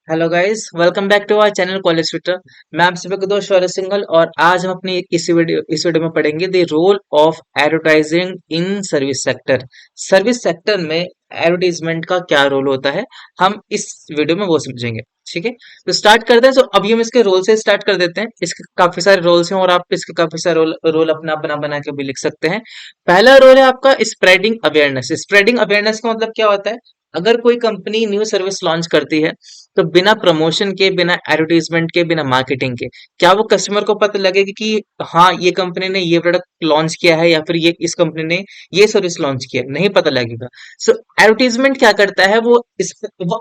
Hello guys, welcome back to our channel college twitter. मैं आप सभी का दोस्त शौर्य सिंघल और आज हम अपनी इस वीडियो में पढ़ेंगे the role of advertising in service sector. Service sector में एडवर्टाइजमेंट का क्या रोल होता है, हम इस वीडियो में वो समझेंगे। ठीक है, तो स्टार्ट करते हैं। तो अभी हम इसके रोल से स्टार्ट कर देते हैं। इसके काफी सारे रोल्स हैं और आप इसके काफी सारे रोल अपना अपना बना के भी लिख सकते हैं। पहला रोल है आपका स्प्रेडिंग अवेयरनेस। स्प्रेडिंग अवेयरनेस का मतलब क्या होता है? अगर कोई कंपनी न्यू सर्विस लॉन्च करती है तो बिना प्रमोशन के, बिना एडवर्टाइजमेंट के, बिना मार्केटिंग के क्या वो कस्टमर को पता लगेगा कि हाँ, ये कंपनी ने ये प्रोडक्ट लॉन्च किया है या फिर ये इस कंपनी ने ये सर्विस लॉन्च किया है? नहीं पता लगेगा। सो एडवर्टाइजमेंट क्या करता है, वो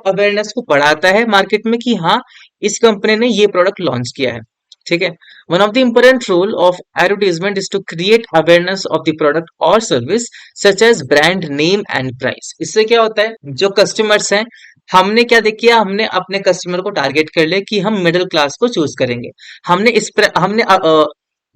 अवेयरनेस को बढ़ाता है मार्केट में कि हाँ, इस कंपनी ने ये प्रोडक्ट लॉन्च किया है। ठीक है, one of the important role of advertisement is to create awareness of the product और service such as brand name and price. इससे क्या होता है, जो कस्टमर्स हैं, हमने क्या देख किया, हमने अपने कस्टमर को टारगेट कर लिया कि हम मिडिल क्लास को चूज करेंगे। हमने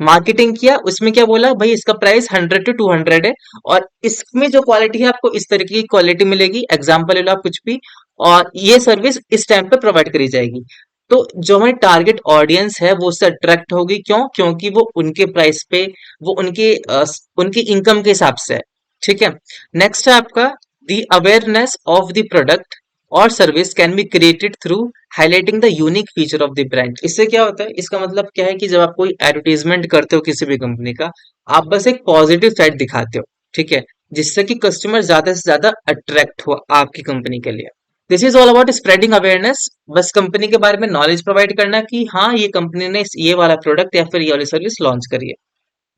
मार्केटिंग किया, उसमें क्या बोला भाई, इसका प्राइस 100 to 200 है और इसमें जो क्वालिटी है आपको इस तरीके की क्वालिटी मिलेगी, एग्जाम्पल ले लो आप कुछ भी, और ये सर्विस इस टाइम पे प्रोवाइड करी जाएगी। तो जो हमारी टारगेट ऑडियंस है वो उससे अट्रैक्ट होगी। क्यों? क्योंकि वो उनके प्राइस पे, वो उनकी इनकम के हिसाब से है। ठीक है, नेक्स्ट है आपका the awareness of the product और service can be created through highlighting the unique feature of the brand. इससे क्या होता है, इसका मतलब क्या है कि जब आप कोई एडवर्टीजमेंट करते हो किसी भी कंपनी का, आप बस एक पॉजिटिव साइड दिखाते हो। ठीक है, जिससे कि कस्टमर ज्यादा से ज्यादा अट्रैक्ट हो आपकी कंपनी के लिए। This is all about spreading awareness. बस कंपनी के बारे में नॉलेज प्रोवाइड करना कि हाँ, ये कंपनी ने ये वाला प्रोडक्ट या फिर ये वाली सर्विस लॉन्च करी है।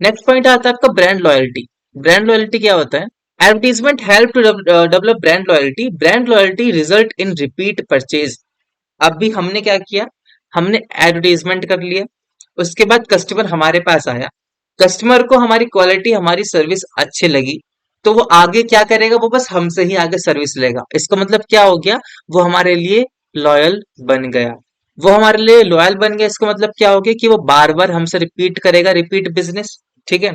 नेक्स्ट पॉइंट आता है आपका ब्रांड लॉयल्टी। ब्रांड लॉयल्टी क्या होता है? Advertisement help to develop brand loyalty. Brand loyalty result in repeat purchase. अब भी हमने क्या किया, हमने एडवर्टीजमेंट कर लिया, उसके बाद कस्टमर हमारे पास आया, कस्टमर को हमारी क्वालिटी, हमारी सर्विस अच्छी लगी, तो वो आगे क्या करेगा, वो बस हमसे ही आगे सर्विस लेगा। इसका मतलब क्या हो गया, वो हमारे लिए लॉयल बन गया। वो हमारे लिए लॉयल बन गया, इसका मतलब क्या हो गया कि वो बार बार हमसे रिपीट करेगा, रिपीट बिजनेस। ठीक है,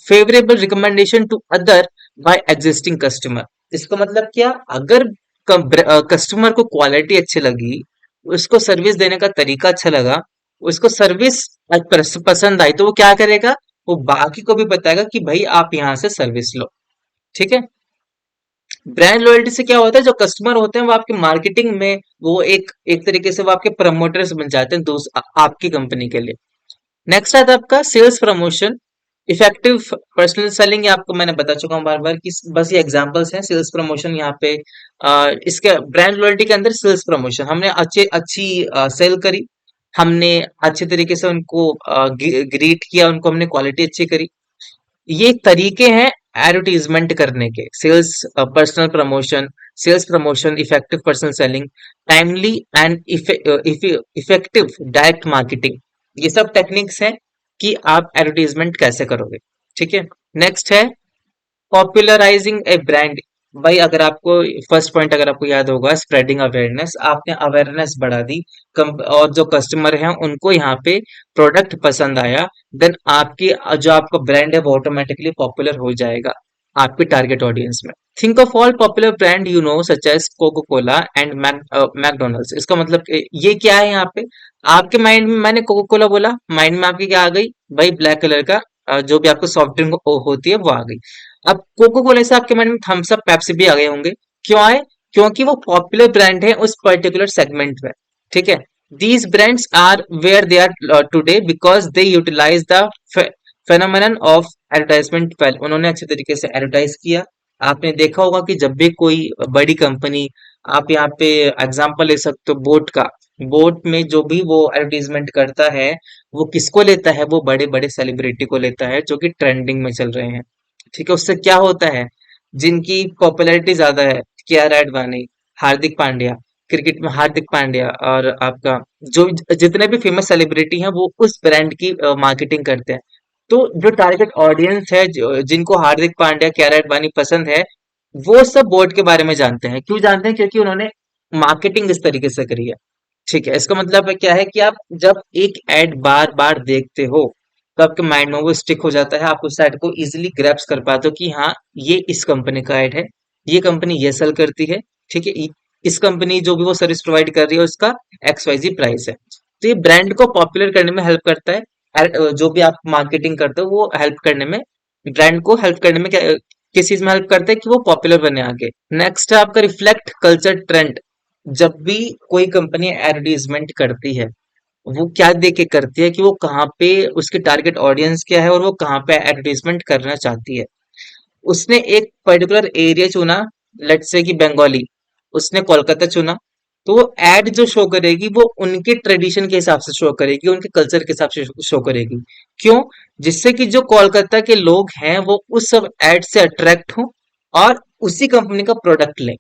favourable recommendation to other by existing customer. इसका मतलब क्या, अगर कस्टमर को क्वालिटी अच्छी लगी, उसको सर्विस देने का तरीका अच्छा लगा, उसको सर्विस पसंद आई, तो वो क्या करेगा, वो बाकी को भी बताएगा कि भाई आप यहाँ से सर्विस लो। ठीक है, ब्रांड लॉयल्टी से क्या होता है, जो कस्टमर होते हैं वो आपके मार्केटिंग में, वो एक एक तरीके से वो आपके प्रमोटर्स बन जाते हैं आपकी कंपनी के लिए। नेक्स्ट आता है आपका sales promotion, effective personal selling. ये आपको मैंने बता चुका हूँ बार बार कि बस ये एग्जांपल्स हैं। सेल्स प्रमोशन यहाँ पे इसके ब्रांड लॉयल्टी के अंदर सेल्स प्रमोशन, हमने अच्छी सेल करी, हमने अच्छे तरीके से उनको ग्रीट किया, उनको हमने क्वालिटी अच्छी करी। ये तरीके हैं एडवर्टीजमेंट करने के। Sales personal promotion, sales promotion, effective personal selling, timely and effective direct marketing. ये सब टेक्निक्स हैं कि आप एडवर्टीजमेंट कैसे करोगे। ठीक है, नेक्स्ट है पॉपुलराइजिंग ए ब्रांड। भाई अगर आपको फर्स्ट पॉइंट अगर आपको याद होगा, स्प्रेडिंग अवेयरनेस, आपने अवेयरनेस बढ़ा दी, और जो कस्टमर हैं उनको यहाँ पे प्रोडक्ट पसंद आया, देन आपकी जो आपका ब्रांड है वो ऑटोमेटिकली पॉपुलर हो जाएगा आपके टारगेट ऑडियंस में। Think of all popular brand you know such as coca cola and McDonald's. इसका मतलब ये क्या है, यहाँ पे आपके माइंड में, मैंने कोको कोला बोला, माइंड में आपके क्या आ गई भाई, ब्लैक कलर का जो भी आपको सॉफ्ट ड्रिंक होती है वो आ गई। अब कोको कोला से आपके मन में थम्स अप, पेप्सी भी आ गए होंगे। क्यों आए? क्योंकि वो पॉपुलर ब्रांड है उस पर्टिकुलर सेगमेंट में। ठीक है, these brands are where they are today because they utilise the phenomenon of advertisement well. उन्होंने अच्छे तरीके से एडवर्टाइज किया। आपने देखा होगा कि जब भी कोई बड़ी कंपनी, आप यहाँ पे एग्जांपल ले सकते हो बोट का, बोट में जो भी वो एडवर्टीजमेंट करता है, वो किसको लेता है, वो बड़े बड़े सेलिब्रिटी को लेता है जो कि ट्रेंडिंग में चल रहे हैं। ठीक है, उससे क्या होता है, जिनकी पॉपुलैरिटी ज्यादा है, कियारा एडवाणी, हार्दिक पांड्या, क्रिकेट में हार्दिक पांड्या, और आपका जो जितने भी फेमस सेलिब्रिटी हैं वो उस ब्रांड की मार्केटिंग करते हैं। तो जो टारगेट ऑडियंस है, जिनको हार्दिक पांड्या, कियारा एडवाणी पसंद है, वो सब बोर्ड के बारे में जानते हैं। क्यों जानते हैं? क्योंकि उन्होंने मार्केटिंग इस तरीके से करी है। ठीक है, इसका मतलब है क्या है कि आप जब एक एड बार बार देखते हो तो आपके माइंड में वो स्टिक हो जाता है, आप उस एड को इजीली ग्रैप्स कर पाते हो कि हाँ, ये इस कंपनी का एड है, ये कंपनी ये सेल करती है। ठीक है, इस कंपनी जो भी वो सर्विस प्रोवाइड कर रही है उसका XYZ प्राइस है। तो ये ब्रांड को पॉपुलर करने में हेल्प करता है। जो भी आप मार्केटिंग करते हो वो हेल्प करने में, ब्रांड को हेल्प करने में क्या किस चीज में हेल्प करता है कि वो पॉपुलर बने आगे। नेक्स्ट है आपका रिफ्लेक्ट कल्चर ट्रेंड। जब भी कोई कंपनी एडवर्टीजमेंट करती है, वो क्या देख के करती है कि वो कहाँ पे उसकी टारगेट ऑडियंस क्या है और वो कहाँ पे एडवर्टीजमेंट करना चाहती है। उसने एक पर्टिकुलर एरिया चुना, लेट्स से कि बंगाली, उसने कोलकाता चुना, तो वो एड जो शो करेगी वो उनके ट्रेडिशन के हिसाब से शो करेगी, उनके कल्चर के हिसाब से शो करेगी। क्यों? जिससे कि जो कोलकाता के लोग हैं वो उस सब एड से अट्रैक्ट हो और उसी कंपनी का प्रोडक्ट लें।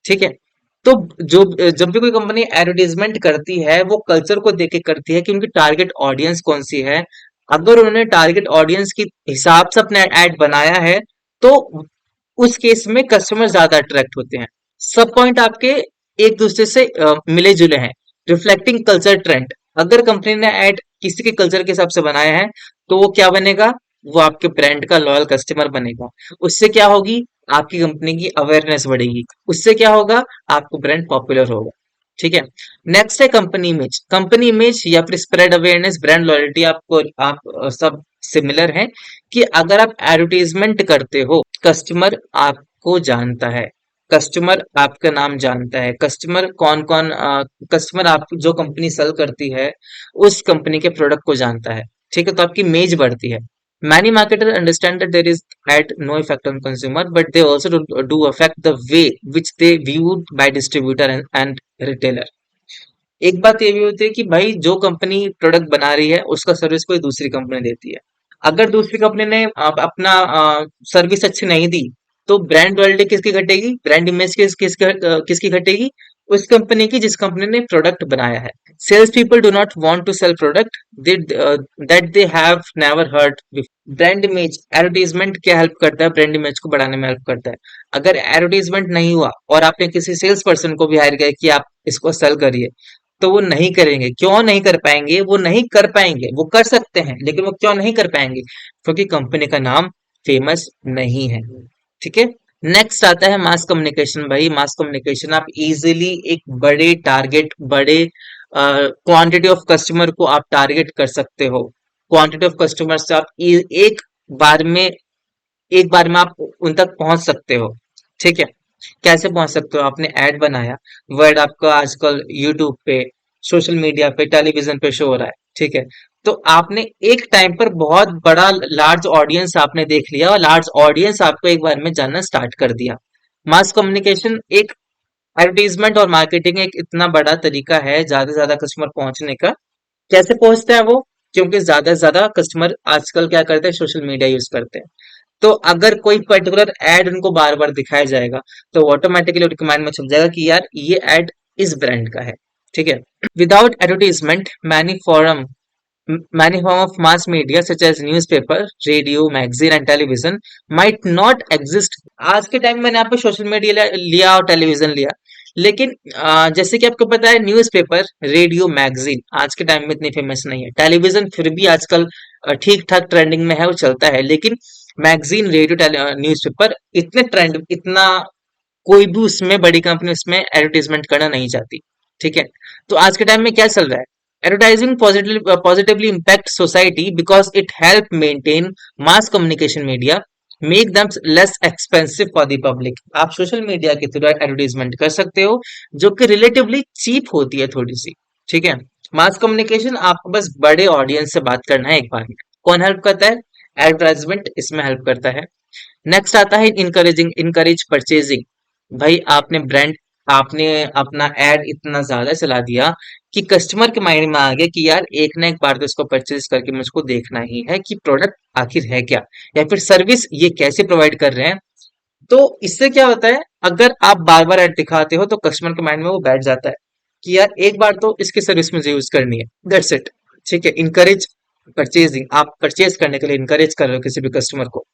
ठीक है। तो जो जब भी कोई कंपनी एडवर्टीजमेंट करती है वो कल्चर को देख के करती है कि उनकी टारगेट ऑडियंस कौन सी है। अगर उन्होंने टारगेट ऑडियंस के हिसाब से अपना एड बनाया है तो उस केस में कस्टमर ज्यादा अट्रैक्ट होते हैं। सब पॉइंट आपके एक दूसरे से मिले जुले हैं। रिफ्लेक्टिंग कल्चर ट्रेंड, अगर कंपनी ने एड किसी के कल्चर के हिसाब से बनाया है तो वो क्या बनेगा, वो आपके ब्रांड का लॉयल कस्टमर बनेगा। उससे क्या होगी, आपकी कंपनी की अवेयरनेस बढ़ेगी। उससे क्या होगा, आपको ब्रांड पॉपुलर होगा। ठीक है। नेक्स्ट है कंपनी इमेज। कंपनी इमेज या फिर स्प्रेड अवेयरनेस, ब्रांड लॉयल्टी, आपको आप सब सिमिलर हैं कि अगर आप एडवर्टीजमेंट करते हो, कस्टमर आपको जानता है, कस्टमर आपका नाम जानता है, कस्टमर कौन कौन, कस्टमर आप जो कंपनी सेल करती है उस कंपनी के प्रोडक्ट को जानता है। ठीक है, तो आपकी इमेज बढ़ती है। Many marketers understand that there is had no effect on consumer, but they also do affect the way which they viewed by distributor and retailer. एक बात ये भी होती है कि भाई जो कंपनी प्रोडक्ट बना रही है उसका सर्विस कोई दूसरी कंपनी देती है। अगर दूसरी कंपनी ने अपना सर्विस अच्छी नहीं दी तो ब्रांड लॉयल्टी किसकी घटेगी, ब्रांड इमेज किसकी घटेगी, उस कंपनी की जिस कंपनी ने प्रोडक्ट बनाया है। Sales people do not want to sell product that they have never heard. Brand image, advertisement क्या हेल्प करता है, ब्रांड इमेज को बढ़ाने में हेल्प करता है। अगर एडवर्टीजमेंट नहीं हुआ और आपने किसी सेल्स पर्सन को भी हायर किया कि आप इसको सेल करिए, तो वो नहीं करेंगे। क्यों नहीं कर पाएंगे? वो नहीं कर पाएंगे, वो कर सकते हैं लेकिन वो क्यों नहीं कर पाएंगे, क्योंकि कंपनी का नाम फेमस नहीं है। ठीक है। नेक्स्ट आता है मास कम्युनिकेशन। भाई मास कम्युनिकेशन, आप इजीली एक बड़े टारगेट, बड़े क्वांटिटी ऑफ कस्टमर को आप टारगेट कर सकते हो। क्वांटिटी ऑफ कस्टमर से आप बार में एक बार में आप उन तक पहुंच सकते हो। ठीक है। कैसे पहुंच सकते हो, आपने ऐड बनाया, वर्ड आपका आजकल यूट्यूब पे, सोशल मीडिया पे, टेलीविजन पे शो हो रहा है। ठीक है। तो आपने एक टाइम पर बहुत बड़ा लार्ज ऑडियंस आपने देख लिया और लार्ज ऑडियंस आपको एक बार में जानना स्टार्ट कर दिया। मास कम्युनिकेशन एक एडवर्टीजमेंट और मार्केटिंग एक इतना बड़ा तरीका है ज्यादा से ज्यादा कस्टमर पहुंचने का। कैसे पहुंचते हैं वो, क्योंकि ज्यादा से ज्यादा कस्टमर आजकल क्या करते हैं, सोशल मीडिया यूज करते हैं। तो अगर कोई पर्टिकुलर एड उनको बार बार दिखाया जाएगा तो ऑटोमेटिकली उनके माइंड में छप जाएगा कि यार ये एड इस ब्रांड का है। ठीक है। Without advertisement many form of mass media such as newspaper, radio, magazine and television might not exist। आज के टाइम में मैंने यहाँ पे सोशल मीडिया लिया और टेलीविजन लिया, लेकिन जैसे कि आपको पता है न्यूज़पेपर, रेडियो, मैगजीन आज के टाइम में इतनी फेमस नहीं है। टेलीविजन फिर भी आजकल ठीक ठाक ट्रेंडिंग में है, वो चलता है, लेकिन मैगजीन, रेडियो, न्यूज़पेपर इतने ट्रेंड, इतना कोई भी उसमें बड़ी कंपनी उसमें एडवर्टीजमेंट करना नहीं चाहती। ठीक है। तो आज के टाइम में क्या चल रहा है, advertising positively impact society because it help maintain mass communication media, make them less expensive for the public. आप सोशल मीडिया के थ्रू एडवर्टीजमेंट कर सकते हो जो कि रिलेटिवली चीप होती है थोड़ी सी। ठीक है। मास कम्युनिकेशन आपको बस बड़े ऑडियंस से बात करना है एक बार में। कौन हेल्प करता है, एडवर्टाइजमेंट इसमें हेल्प करता है। नेक्स्ट आता है इनकरेज परचेजिंग। भाई आपने अपना एड इतना ज्यादा चला दिया कि कस्टमर के माइंड में आ गया कि यार एक ना एक बार तो इसको परचेज करके मुझको देखना ही है कि प्रोडक्ट आखिर है क्या, या फिर सर्विस ये कैसे प्रोवाइड कर रहे हैं। तो इससे क्या होता है, अगर आप बार बार एड दिखाते हो तो कस्टमर के माइंड में वो बैठ जाता है कि यार एक बार तो इसकी सर्विस मुझे यूज करनी है। That's it. ठीक है। इनकरेज परचेजिंग, आप परचेज करने के लिए इनकरेज कर रहे हो किसी भी कस्टमर को,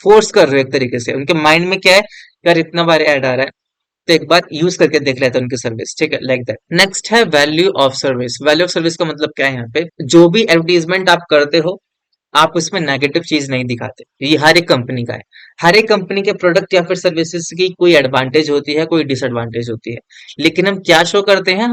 फोर्स कर रहे हो एक तरीके से। उनके माइंड में क्या है, यार इतना बार ऐड आ रहा है तो एक बार यूज करके देख लेते हैं उनकी सर्विस। ठीक है, लाइक दैट। नेक्स्ट है value of service. Value of service का मतलब क्या है, यहाँ पे जो भी एडवर्टीजमेंट आप करते हो आप उसमें नेगेटिव चीज नहीं दिखाते। ये हर एक कंपनी का है। हर एक कंपनी के प्रोडक्ट या फिर सर्विसेज की कोई एडवांटेज होती है, कोई डिसएडवांटेज होती है, लेकिन हम क्या शो करते हैं?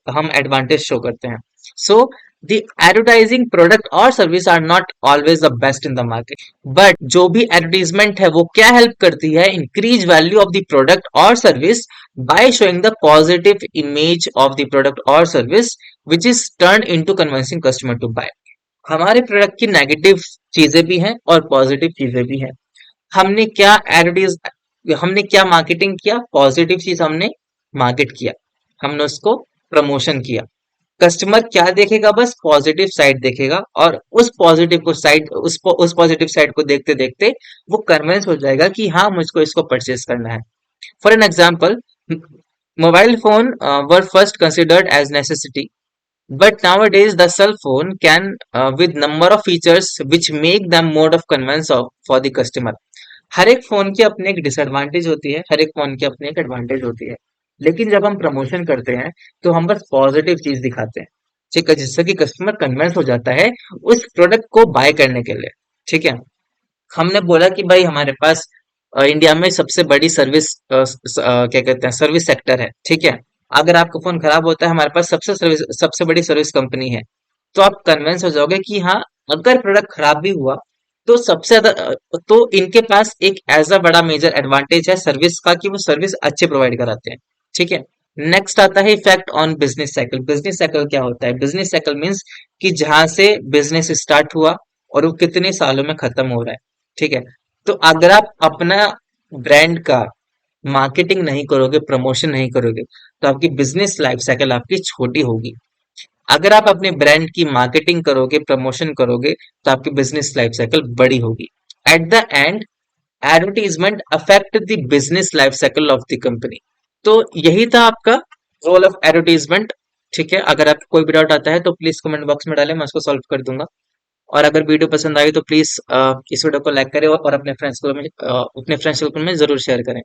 हम एडवांटेज शो करते हैं। सो द एडवर्टाइजिंग प्रोडक्ट और service are not always the best in the market, but जो भी एडवर्टीजमेंट है वो क्या हेल्प करती है? Increase value of the product और service by showing the positive image of the product और service which is turn into convincing customer to buy. हमारे प्रोडक्ट की नेगेटिव चीजें भी हैं और पॉजिटिव चीजें भी हैं। हमने क्या एडवर्टीज हमने क्या मार्केटिंग किया? पॉजिटिव चीज हमने मार्केट किया, हमने उसको प्रमोशन किया। कस्टमर क्या देखेगा? बस पॉजिटिव साइड देखेगा, और उस पॉजिटिव साइड को देखते देखते वो कन्विंस हो जाएगा कि हाँ, मुझको इसको परचेज करना है। For an example, mobile phone were first considered as necessity, but nowadays the cell phone can with number of features which make them mode of convenience of for the customer। हर एक phone की अपनी एक disadvantage होती है, हर एक phone की अपनी एक एडवांटेज होती है, लेकिन जब हम प्रमोशन करते हैं तो हम बस पॉजिटिव चीज दिखाते हैं, ठीक है, जिससे कि कस्टमर कन्विंस हो जाता है उस प्रोडक्ट को बाय करने के लिए। ठीक है, हमने बोला कि भाई हमारे पास इंडिया में सबसे बड़ी सर्विस क्या कहते हैं, सर्विस सेक्टर है। ठीक है, अगर आपका फोन खराब होता है, हमारे पास सबसे बड़ी सर्विस कंपनी है, तो आप कन्विंस हो जाओगे कि हाँ, अगर प्रोडक्ट खराब भी हुआ तो सबसे ज्यादा तो इनके पास एक ऐसा बड़ा मेजर एडवांटेज है सर्विस का कि वो सर्विस अच्छे प्रोवाइड कराते हैं। ठीक है, नेक्स्ट आता है effect on business cycle. Business cycle क्या होता है? बिजनेस साइकिल मीन्स कि जहां से बिजनेस स्टार्ट हुआ और वो कितने सालों में खत्म हो रहा है। ठीक है, तो अगर आप अपना ब्रांड का मार्केटिंग नहीं करोगे, प्रमोशन नहीं करोगे, तो आपकी बिजनेस लाइफ साइकिल आपकी छोटी होगी। अगर आप अपने ब्रांड की मार्केटिंग करोगे, प्रमोशन करोगे, तो आपकी बिजनेस लाइफ साइकिल बड़ी होगी। At the end, advertisement affect the business life cycle of the company. तो यही था आपका रोल ऑफ एडवर्टीजमेंट। ठीक है, अगर आपको कोई भी डाउट आता है तो प्लीज कमेंट बॉक्स में डालें, मैं उसको सॉल्व कर दूंगा। और अगर वीडियो पसंद आई तो प्लीज इस वीडियो को लाइक करें और अपने फ्रेंड्स को में जरूर शेयर करें।